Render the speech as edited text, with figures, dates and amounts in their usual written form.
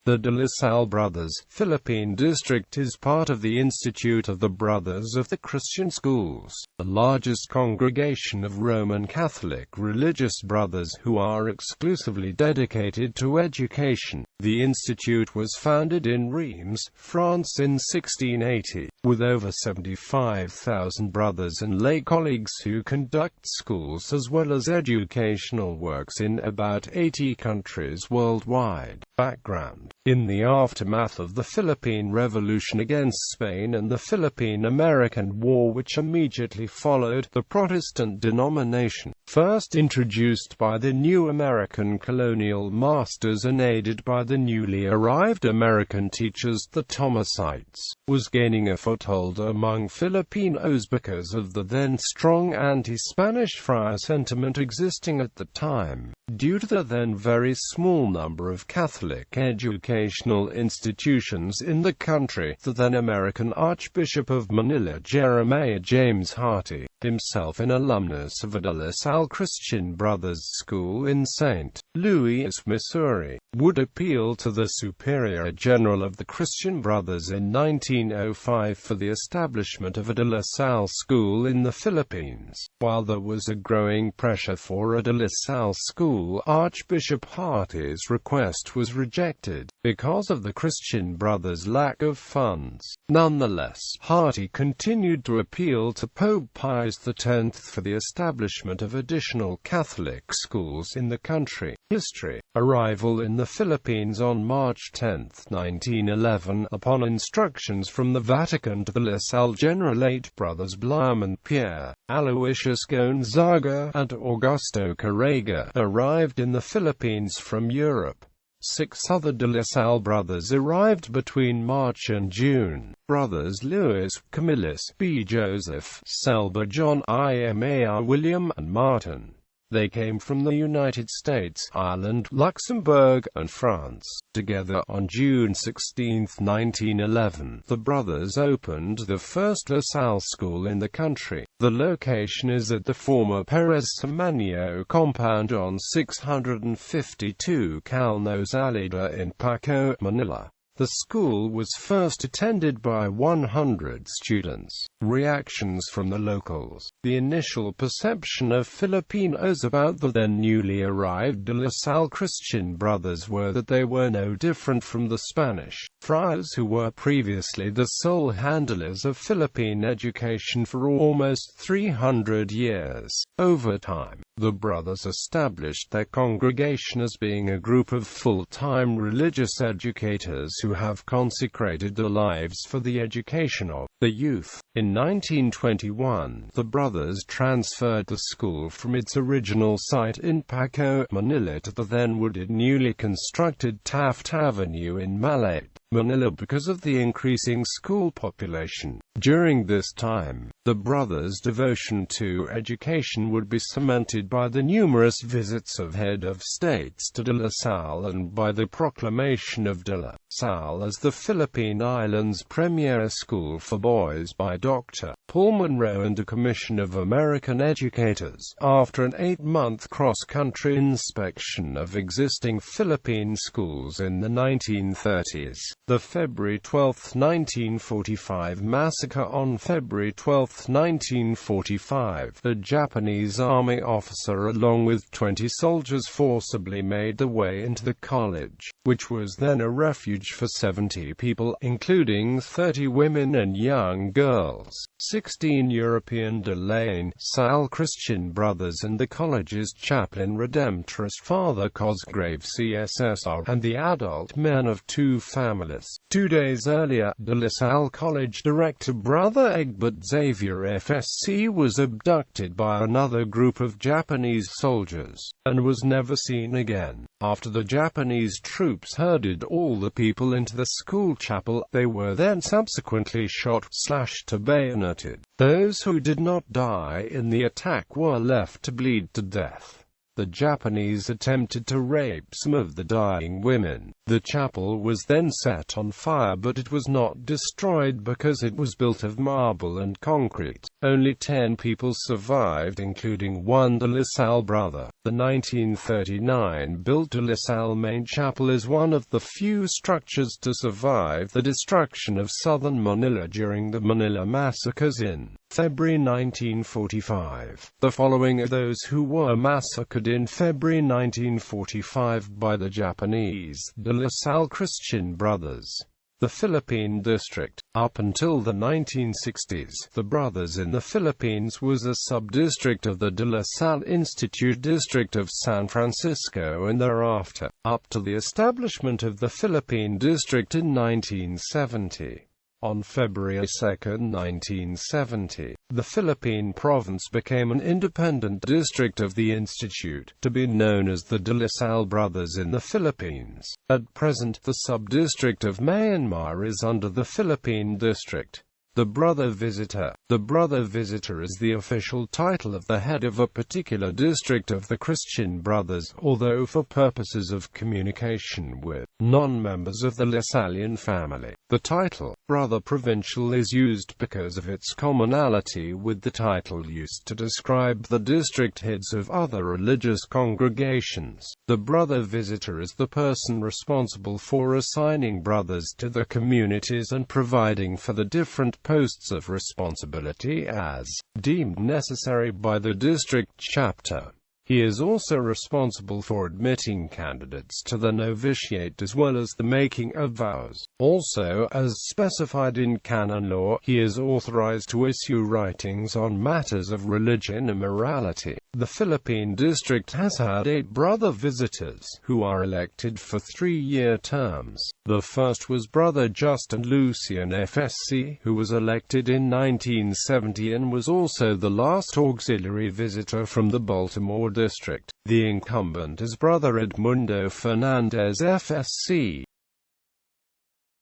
The Salle Brothers, Philippine District is part of the Institute of the Brothers of the Christian Schools, the largest congregation of Roman Catholic religious brothers who are exclusively dedicated to education. The institute was founded in Reims, France in 1680, with over 75,000 brothers and lay colleagues who conduct schools as well as educational works in about 80 countries worldwide. Background: in the aftermath of the Philippine Revolution against Spain and the Philippine-American War which immediately followed, the Protestant denomination, first introduced by the new American colonial masters and aided by the newly arrived American teachers, the Thomasites, was gaining a foothold among Filipinos because of the then strong anti-Spanish friar sentiment existing at the time. Due to the then very small number of Catholic educational institutions in the country, the then American Archbishop of Manila Jeremiah James Harty, himself an alumnus of De La Salle Christian Brothers School in St. Louis, Missouri, would appeal to the Superior General of the Christian Brothers in 1905 for the establishment of a De La Salle school in the Philippines. While there was a growing pressure for a De La Salle school, Archbishop Harty's request was rejected because of the Christian Brothers' lack of funds. Nonetheless, Harty continued to appeal to Pope Pius X for the establishment of additional Catholic schools in the country. History: arrival in the Philippines on March 10, 1911, upon instructions from the Vatican to the La Salle General. 8 brothers Blas Pierre, Aloysius Gonzaga, and Augusto Carrega arrived in the Philippines from Europe. 6 other De La Salle brothers arrived between March and June. Brothers Louis, Camillus, B. Joseph, Selba, John, Imar, William, and Martin. They came from the United States, Ireland, Luxembourg, and France. Together, on June 16, 1911, the brothers opened the first La Salle school in the country. The location is at the former Perez Samaniego compound on 652 Calnos Alida in Paco, Manila. The school was first attended by 100 students. Reactions from the locals: the initial perception of Filipinos about the then newly arrived De La Salle Christian Brothers were that they were no different from the Spanish friars who were previously the sole handlers of Philippine education for almost 300 years. Over time, the brothers established their congregation as being a group of full-time religious educators who have consecrated their lives for the education of the youth. In 1921, the brothers transferred the school from its original site in Paco, Manila to the then wooded newly constructed Taft Avenue in Malate, Manila because of the increasing school population. During this time, the brothers' devotion to education would be cemented by the numerous visits of head of states to De La Salle and by the proclamation of De La Salle as the Philippine Islands' premier school for boys by Dr. Paul Monroe and a commission of American educators. After an 8-month cross-country inspection of existing Philippine schools in the 1930s, the February 12, 1945 massacre on February 12, 1945, a Japanese army officer along with 20 soldiers forcibly made their way into the college, which was then a refuge for 70 people, including 30 women and young girls. 16 European De La Salle Christian Brothers and the college's chaplain Redemptorist Father Cosgrave CSSR, and the adult men of 2 families. 2 days earlier, De La Salle College director Brother Egbert Xavier FSC was abducted by another group of Japanese soldiers, and was never seen again. After the Japanese troops herded all the people into the school chapel, they were then subsequently shot, slashed or bayoneted. Those who did not die in the attack were left to bleed to death. The Japanese attempted to rape some of the dying women. The chapel was then set on fire, but it was not destroyed because it was built of marble and concrete. Only 10 people survived, including one de La Salle brother. The 1939 built de La Salle main chapel is one of the few structures to survive the destruction of southern Manila during the Manila massacres in February 1945. The following are those who were massacred in February 1945 by the Japanese De La Salle Christian Brothers. The Philippine District. Up until the 1960s, the Brothers in the Philippines was a sub-district of the De La Salle Institute District of San Francisco, and thereafter, up to the establishment of the Philippine District in 1970. On February 2, 1970, the Philippine province became an independent district of the Institute, to be known as the De La Salle Brothers in the Philippines. At present, the sub-district of Myanmar is under the Philippine District. The Brother Visitor. The Brother Visitor is the official title of the head of a particular district of the Christian Brothers, although for purposes of communication with non-members of the Lasallian family, the title, Brother Provincial, is used because of its commonality with the title used to describe the district heads of other religious congregations. The Brother Visitor is the person responsible for assigning brothers to the communities and providing for the different posts of responsibility as deemed necessary by the district chapter. He is also responsible for admitting candidates to the novitiate as well as the making of vows. Also, as specified in canon law, he is authorized to issue writings on matters of religion and morality. The Philippine District has had 8 brother visitors, who are elected for 3-year terms. The first was Brother Justin Lucian FSC, who was elected in 1970 and was also the last auxiliary visitor from the Baltimore District. The incumbent is Brother Edmundo Fernandez FSC.